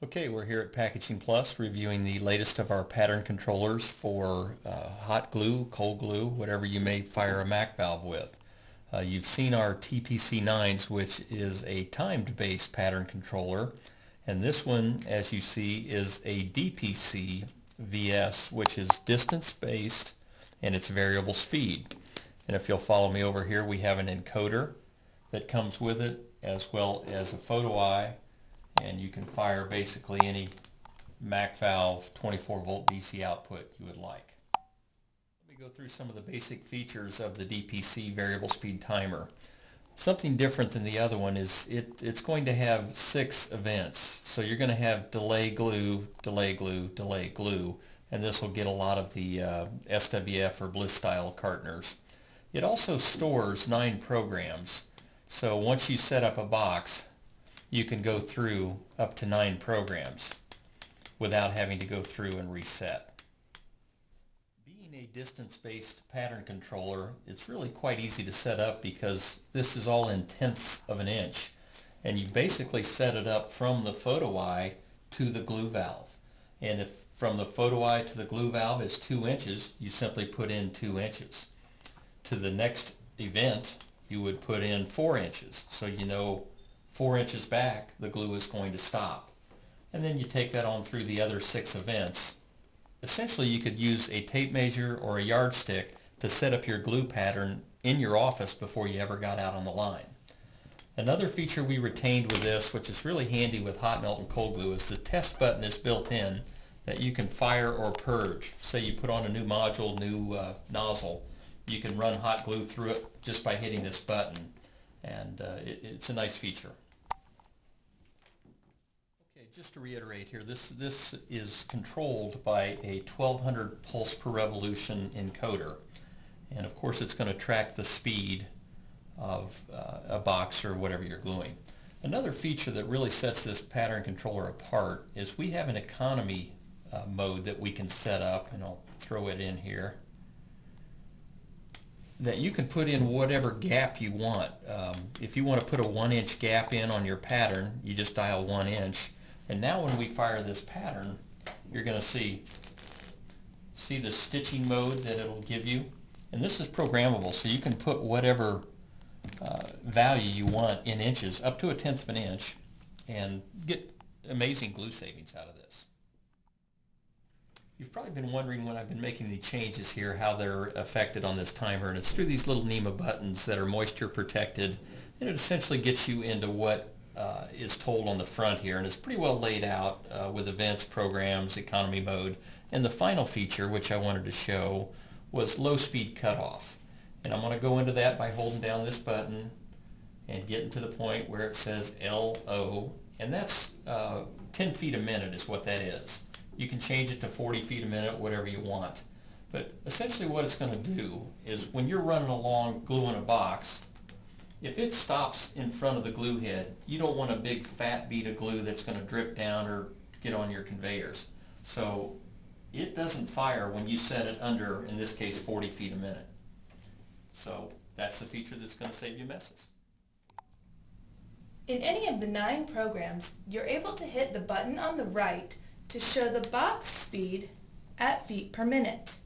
Okay, we're here at Packaging Plus reviewing the latest of our pattern controllers for hot glue, cold glue, whatever you may fire a Mac valve with. You've seen our DPC 9s, which is a timed-based pattern controller, and this one, as you see, is a DPC VS, which is distance-based and it's variable speed. And if you'll follow me over here, we have an encoder that comes with it, as well as a photo eye, and you can fire basically any Mac valve 24 volt DC output you would like. Let me go through some of the basic features of the DPC variable speed timer. Something different than the other one is it's going to have 6 events. So you're going to have delay glue, delay glue, delay glue, and this will get a lot of the SWF or bliss style cartoners. It also stores 9 programs. So once you set up a box, you can go through up to 9 programs without having to go through and reset. Being a distance-based pattern controller, it's really quite easy to set up because this is all in tenths of an inch, and you basically set it up from the photo eye to the glue valve. And if from the photo eye to the glue valve is 2 inches, you simply put in 2 inches. To the next event, you would put in 4 inches, so you know 4 inches back, the glue is going to stop. And then you take that on through the other 6 events. Essentially, you could use a tape measure or a yardstick to set up your glue pattern in your office before you ever got out on the line. Another feature we retained with this, which is really handy with hot melt and cold glue, is the test button is built in that you can fire or purge. Say you put on a new module, new nozzle, you can run hot glue through it just by hitting this button, and it's a nice feature. Just to reiterate here, this is controlled by a 1200 pulse per revolution encoder, and of course it's going to track the speed of a box or whatever you're gluing. Another feature that really sets this pattern controller apart is we have an economy mode that we can set up, and I'll throw it in here, that you can put in whatever gap you want. If you want to put a 1-inch gap in on your pattern, you just dial 1 inch. And now when we fire this pattern, you're going to see the stitching mode that it'll give you. And this is programmable, so you can put whatever value you want in inches, up to 1/10 of an inch, and get amazing glue savings out of this. You've probably been wondering when I've been making the changes here how they're affected on this timer, and it's through these little NEMA buttons that are moisture protected, and it essentially gets you into what is told on the front here, and it's pretty well laid out with events, programs, economy mode, and the final feature, which I wanted to show, was low speed cutoff. And I'm going to go into that by holding down this button and getting to the point where it says LO, and that's 10 feet a minute is what that is. You can change it to 40 feet a minute, whatever you want. But essentially what it's going to do is when you're running along gluing a box, if it stops in front of the glue head, you don't want a big fat bead of glue that's going to drip down or get on your conveyors. So it doesn't fire when you set it under, in this case, 40 feet a minute. So that's the feature that's going to save you messes. In any of the 9 programs, you're able to hit the button on the right to show the box speed at feet per minute.